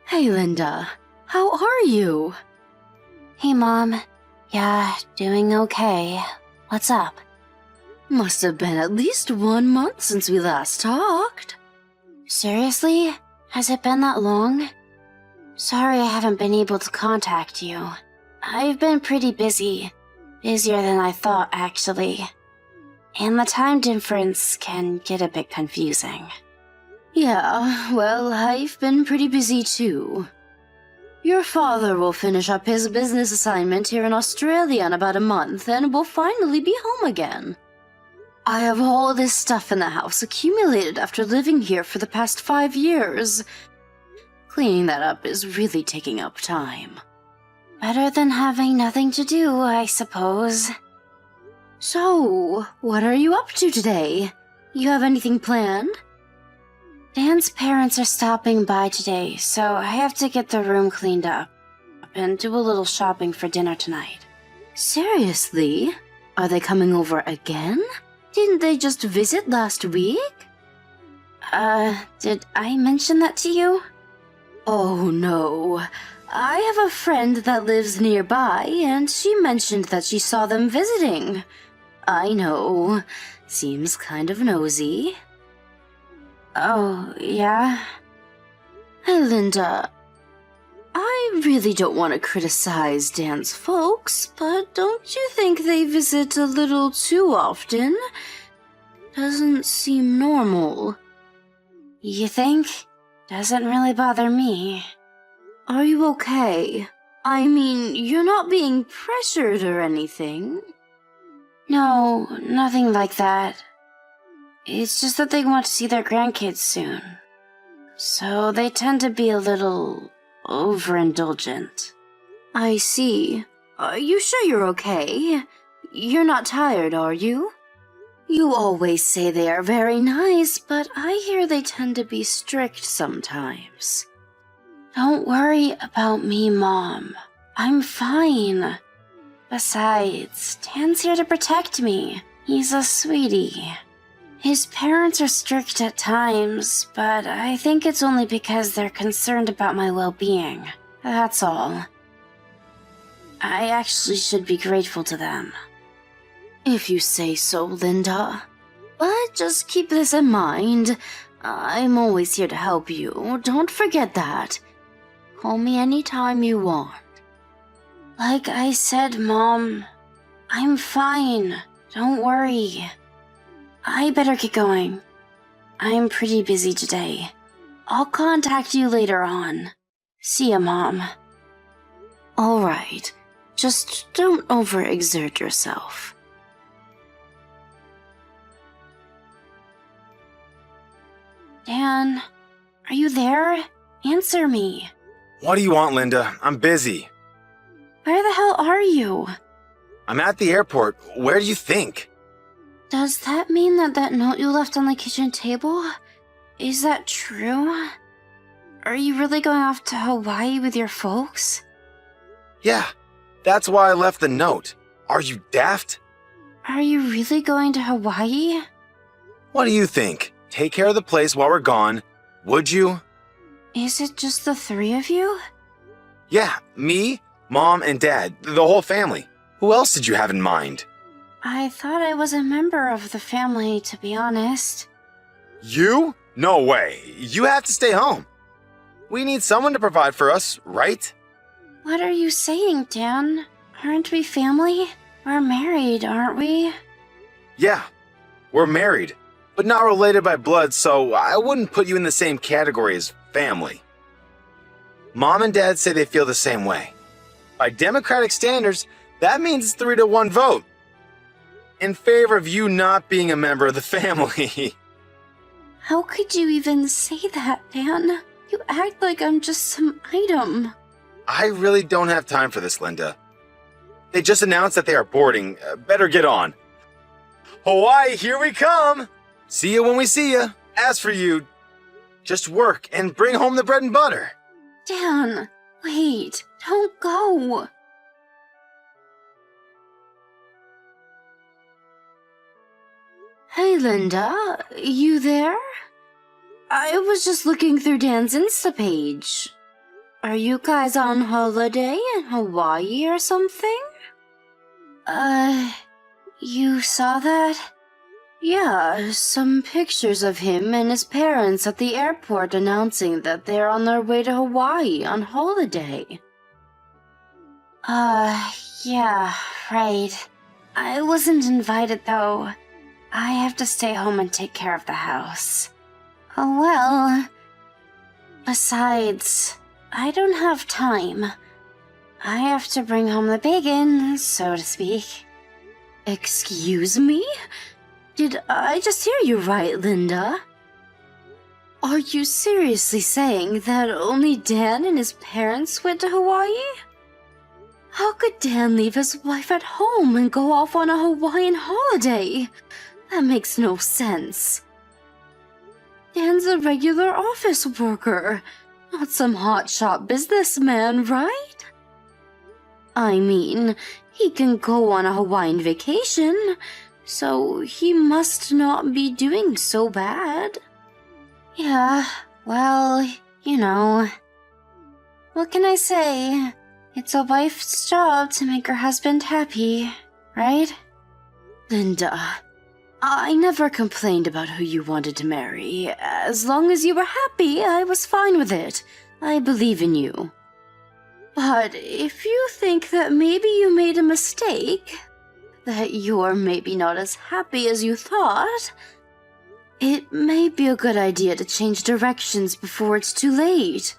Hey, Linda. How are you? Hey, Mom. Yeah, doing okay. What's up? Must have been at least 1 month since we last talked. Seriously? Has it been that long? Sorry I haven't been able to contact you. I've been pretty busy. Busier than I thought, actually. And the time difference can get a bit confusing. Yeah, well, I've been pretty busy too. Your father will finish up his business assignment here in Australia in about a month, and we'll finally be home again. I have all this stuff in the house accumulated after living here for the past 5 years. Cleaning that up is really taking up time. Better than having nothing to do, I suppose. So, what are you up to today? You have anything planned? Dan's parents are stopping by today, so I have to get the room cleaned up and do a little shopping for dinner tonight. Seriously? Are they coming over again? Didn't they just visit last week? Did I mention that to you? Oh no. I have a friend that lives nearby, and she mentioned that she saw them visiting. I know. Seems kind of nosy. Oh, yeah? Hey, Linda. I really don't want to criticize Dan's folks, but don't you think they visit a little too often? Doesn't seem normal. You think? Doesn't really bother me. Are you okay? I mean, you're not being pressured or anything. No, nothing like that. It's just that they want to see their grandkids soon. So they tend to be a little overindulgent. I see. Are you sure you're okay? You're not tired, are you? You always say they are very nice, but I hear they tend to be strict sometimes. Don't worry about me, Mom. I'm fine. Besides, Dan's here to protect me. He's a sweetie. His parents are strict at times, but I think it's only because they're concerned about my well-being. That's all. I actually should be grateful to them. If you say so, Linda. But just keep this in mind. I'm always here to help you. Don't forget that. Call me anytime you want. Like I said, Mom, I'm fine. Don't worry. I better get going. I'm pretty busy today. I'll contact you later on. See ya, Mom. All right. Just don't overexert yourself. Dan, are you there? Answer me. What do you want, Linda? I'm busy. Where the hell are you? I'm at the airport. Where do you think? Does that mean that note you left on the kitchen table? Is that true? Are you really going off to Hawaii with your folks? Yeah, that's why I left the note. Are you daft? Are you really going to Hawaii? What do you think? Take care of the place while we're gone, would you? Is it just the 3 of you? Yeah, me, Mom, and Dad, the whole family. Who else did you have in mind? I thought I was a member of the family, to be honest. You? No way. You have to stay home. We need someone to provide for us, right? What are you saying, Dan? Aren't we family? We're married, aren't we? Yeah, we're married, but not related by blood, so I wouldn't put you in the same category as family. Mom and Dad say they feel the same way. By democratic standards, that means it's 3-1 vote. In favor of you not being a member of the family. How could you even say that, Dan? You act like I'm just some item. I really don't have time for this, Linda. They just announced that they are boarding. Better get on. Hawaii, here we come! See you when we see you. As for you, just work and bring home the bread and butter. Dan, wait, don't go. Hey, Linda, you there? I was just looking through Dan's Insta page. Are you guys on holiday in Hawaii or something? You saw that? Yeah, some pictures of him and his parents at the airport announcing that they're on their way to Hawaii on holiday. Yeah, right. I wasn't invited though. I have to stay home and take care of the house. Oh well. Besides, I don't have time. I have to bring home the bacon, so to speak. Excuse me? Did I just hear you right, Linda? Are you seriously saying that only Dan and his parents went to Hawaii? How could Dan leave his wife at home and go off on a Hawaiian holiday? That makes no sense. Dan's a regular office worker, not some hotshot businessman, right? I mean, he can go on a Hawaiian vacation, so he must not be doing so bad. Yeah, well, you know. What can I say? It's a wife's job to make her husband happy, right? Linda, I never complained about who you wanted to marry. As long as you were happy, I was fine with it. I believe in you. But if you think that maybe you made a mistake, that you're maybe not as happy as you thought, it may be a good idea to change directions before it's too late.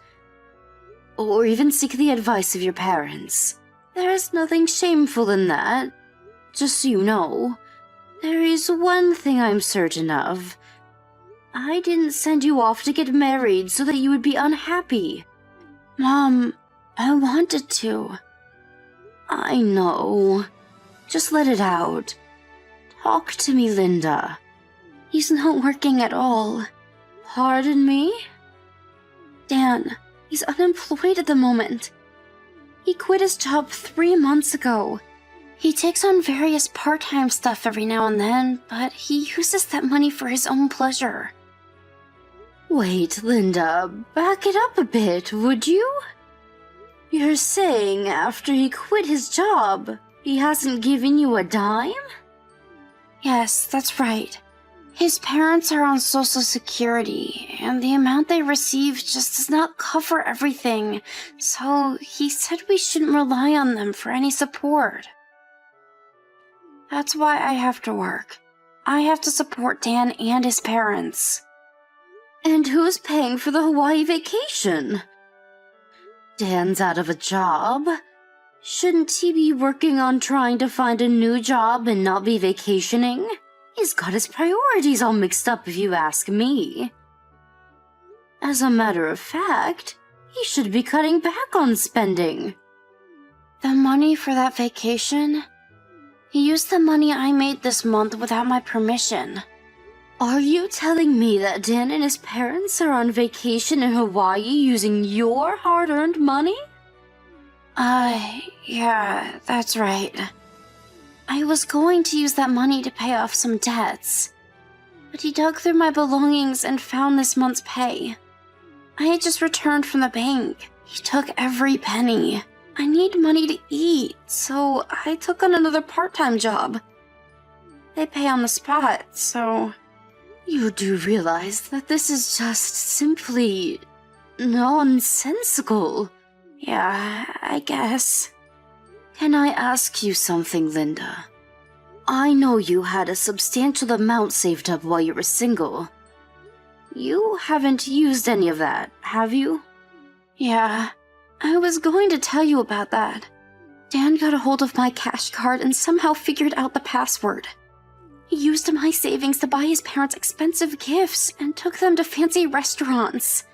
Or even seek the advice of your parents. There's nothing shameful in that. Just so you know, there is one thing I'm certain of. I didn't send you off to get married so that you would be unhappy. Mom, I wanted to. I know. Just let it out. Talk to me, Linda. He's not working at all. Pardon me? Dan, he's unemployed at the moment. He quit his job 3 months ago. He takes on various part-time stuff every now and then, but he uses that money for his own pleasure. Wait, Linda, back it up a bit, would you? You're saying after he quit his job, he hasn't given you a dime? Yes, that's right. His parents are on Social Security, and the amount they receive just does not cover everything, so he said we shouldn't rely on them for any support. That's why I have to work. I have to support Dan and his parents. And who's paying for the Hawaii vacation? Dan's out of a job. Shouldn't he be working on trying to find a new job and not be vacationing? He's got his priorities all mixed up if you ask me. As a matter of fact, he should be cutting back on spending. The money for that vacation? He used the money I made this month without my permission. Are you telling me that Dan and his parents are on vacation in Hawaii using your hard-earned money? Yeah, that's right. I was going to use that money to pay off some debts, but he dug through my belongings and found this month's pay. I had just returned from the bank. He took every penny. I need money to eat, so I took on another part-time job. They pay on the spot, so... You do realize that this is just simply nonsensical. Yeah, I guess. Can I ask you something, Linda? I know you had a substantial amount saved up while you were single. You haven't used any of that, have you? Yeah, I was going to tell you about that. Dan got a hold of my cash card and somehow figured out the password. He used my savings to buy his parents expensive gifts and took them to fancy restaurants.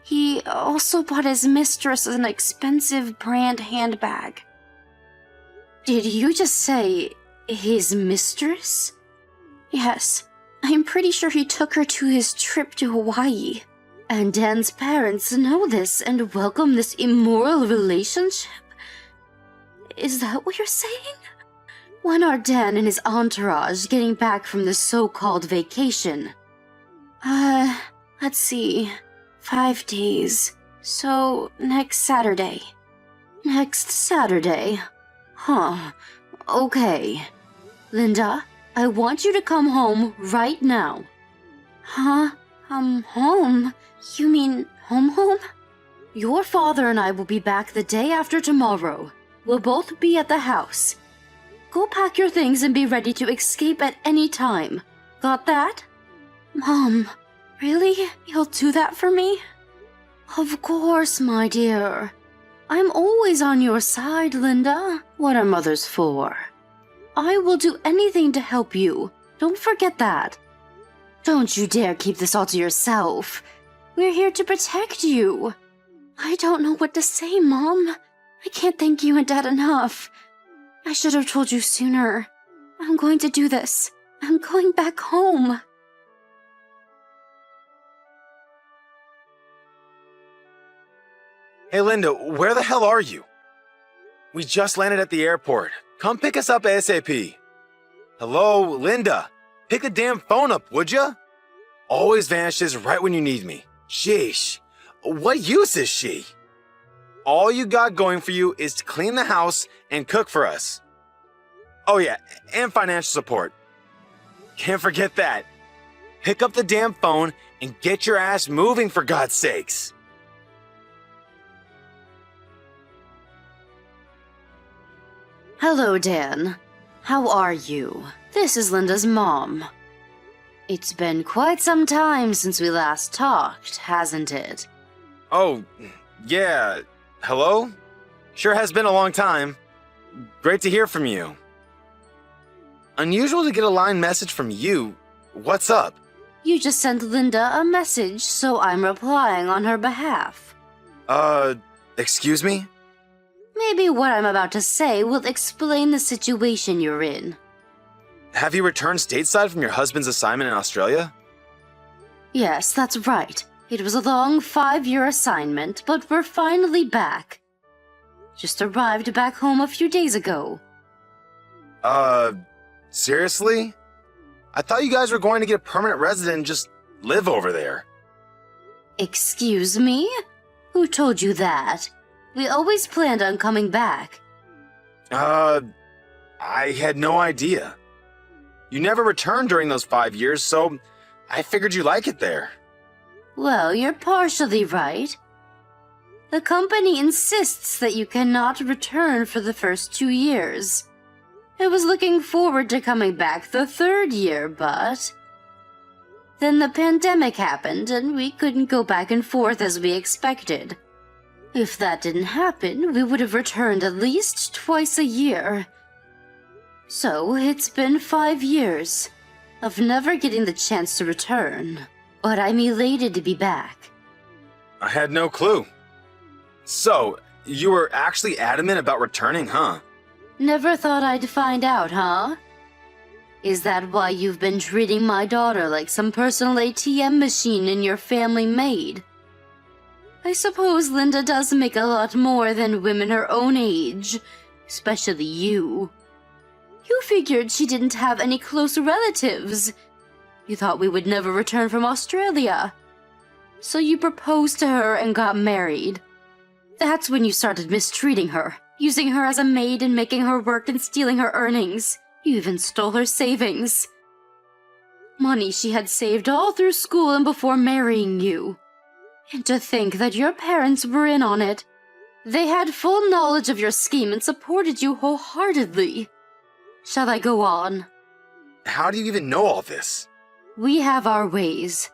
He also bought his mistress an expensive brand handbag. Did you just say his mistress? Yes, I'm pretty sure he took her to his trip to Hawaii. And Dan's parents know this and welcome this immoral relationship? Is that what you're saying? When are Dan and his entourage getting back from this so-called vacation? Let's see. 5 days. So, next Saturday. Next Saturday? Huh. Okay. Linda, I want you to come home right now. Huh? Home? You mean home? Your father and I will be back the day after tomorrow. We'll both be at the house. Go pack your things and be ready to escape at any time. Got that? Mom, really? You'll do that for me? Of course, my dear. I'm always on your side, Linda. What are mothers for? I will do anything to help you. Don't forget that. Don't you dare keep this all to yourself. We're here to protect you. I don't know what to say, Mom. I can't thank you and Dad enough. I should have told you sooner. I'm going to do this. I'm going back home. Hey, Linda, where the hell are you? We just landed at the airport. Come pick us up ASAP. Hello, Linda. Pick the damn phone up, would ya? Always vanishes right when you need me. Sheesh. What use is she? All you got going for you is to clean the house and cook for us. Oh yeah, and financial support. Can't forget that. Pick up the damn phone and get your ass moving, for God's sakes. Hello, Dan. How are you? This is Linda's mom. It's been quite some time since we last talked, hasn't it? Oh, yeah. Hello? Sure has been a long time. Great to hear from you. Unusual to get a line message from you. What's up? You just sent Linda a message, so I'm replying on her behalf. Excuse me? Maybe what I'm about to say will explain the situation you're in. Have you returned stateside from your husband's assignment in Australia? Yes, that's right. It was a long 5-year assignment, but we're finally back. Just arrived back home a few days ago. Seriously? I thought you guys were going to get a permanent resident and just live over there. Excuse me? Who told you that? We always planned on coming back. I had no idea. You never returned during those 5 years, so I figured you like it there. Well, you're partially right. The company insists that you cannot return for the first 2 years. I was looking forward to coming back the 3rd year, but... Then the pandemic happened, and we couldn't go back and forth as we expected. If that didn't happen, we would have returned at least twice a year. So, it's been 5 years of never getting the chance to return, but I'm elated to be back. I had no clue. So, you were actually adamant about returning, huh? Never thought I'd find out, huh? Is that why you've been treating my daughter like some personal ATM machine in your family made? I suppose Linda does make a lot more than women her own age, especially you. You figured she didn't have any close relatives. You thought we would never return from Australia. So you proposed to her and got married. That's when you started mistreating her, using her as a maid and making her work and stealing her earnings. You even stole her savings. Money she had saved all through school and before marrying you. And to think that your parents were in on it. They had full knowledge of your scheme and supported you wholeheartedly. Shall I go on? How do you even know all this? We have our ways.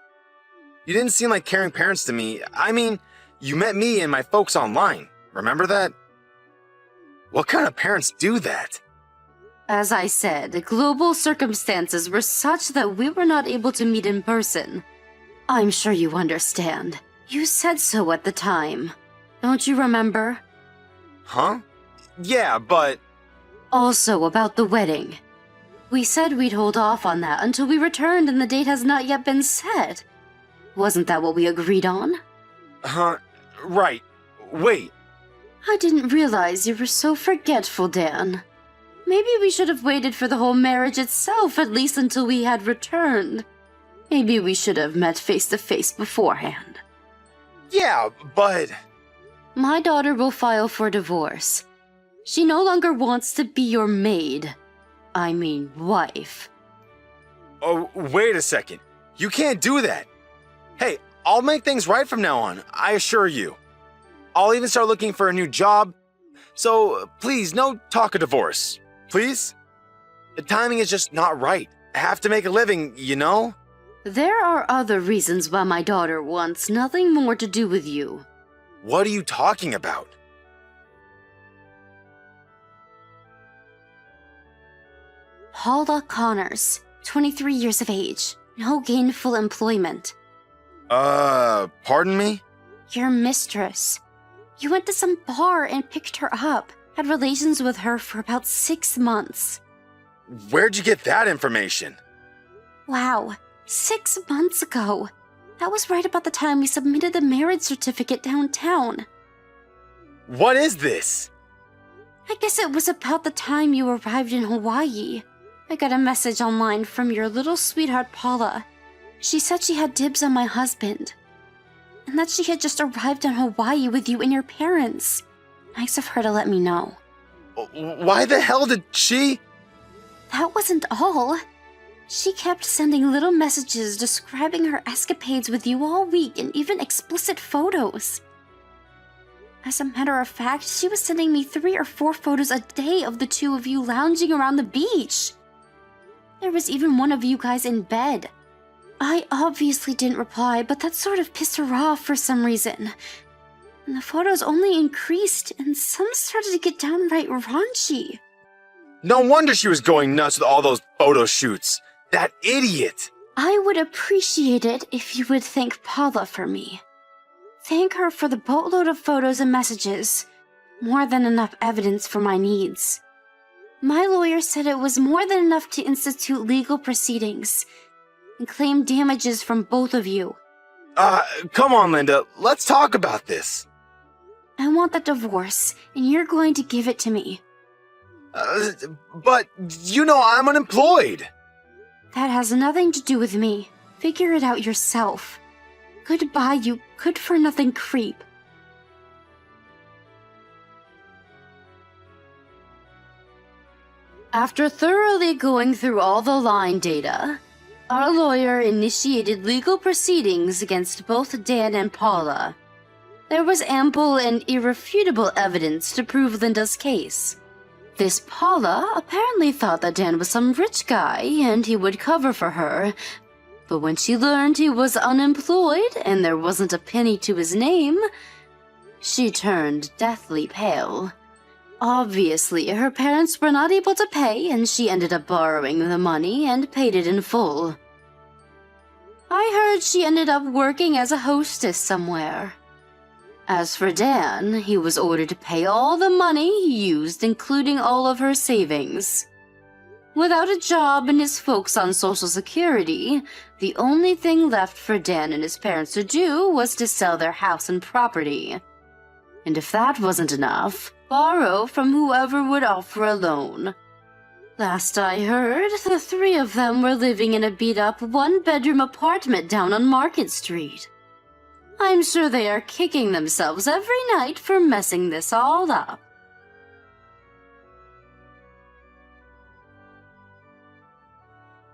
You didn't seem like caring parents to me. I mean, you met me and my folks online. Remember that? What kind of parents do that? As I said, global circumstances were such that we were not able to meet in person. I'm sure you understand. You said so at the time. Don't you remember? Huh? Yeah, but... Also about the wedding. We said we'd hold off on that until we returned and the date has not yet been set. Wasn't that what we agreed on? Huh? Right. Wait. I didn't realize you were so forgetful, Dan. Maybe we should have waited for the whole marriage itself at least until we had returned. Maybe we should have met face to face beforehand. Yeah, but... My daughter will file for divorce. She no longer wants to be your maid. I mean, wife. Oh, wait a second. You can't do that. Hey, I'll make things right from now on, I assure you. I'll even start looking for a new job. So, please, no talk of divorce. Please? The timing is just not right. I have to make a living, you know? There are other reasons why my daughter wants nothing more to do with you. What are you talking about? Paula Connors, 23 years of age, no gainful employment. Pardon me? Your mistress. You went to some bar and picked her up, had relations with her for about 6 months. Where'd you get that information? Wow, 6 months ago. That was right about the time we submitted the marriage certificate downtown. What is this? I guess it was about the time you arrived in Hawaii. I got a message online from your little sweetheart Paula. She said she had dibs on my husband, and that she had just arrived in Hawaii with you and your parents. Nice of her to let me know. Why the hell did she... That wasn't all. She kept sending little messages describing her escapades with you all week and even explicit photos. As a matter of fact, she was sending me 3 or 4 photos a day of the two of you lounging around the beach. There was even one of you guys in bed. I obviously didn't reply, but that sort of pissed her off for some reason. And the photos only increased, and some started to get downright raunchy. No wonder she was going nuts with all those photo shoots. That idiot! I would appreciate it if you would thank Paula for me. Thank her for the boatload of photos and messages. More than enough evidence for my needs. My lawyer said it was more than enough to institute legal proceedings and claim damages from both of you. Come on, Linda. Let's talk about this. I want the divorce, and you're going to give it to me. But, you know, I'm unemployed. That has nothing to do with me. Figure it out yourself. Goodbye, you good-for-nothing creep. After thoroughly going through all the line data, our lawyer initiated legal proceedings against both Dan and Paula. There was ample and irrefutable evidence to prove Linda's case. This Paula apparently thought that Dan was some rich guy and he would cover for her, but when she learned he was unemployed and there wasn't a penny to his name, she turned deathly pale. Obviously, her parents were not able to pay and she ended up borrowing the money and paid it in full. I heard she ended up working as a hostess somewhere. As for Dan, he was ordered to pay all the money he used, including all of her savings. Without a job and his folks on Social Security, the only thing left for Dan and his parents to do was to sell their house and property. And if that wasn't enough, borrow from whoever would offer a loan. Last I heard, the 3 of them were living in a beat-up 1-bedroom apartment down on Market Street. I'm sure they are kicking themselves every night for messing this all up.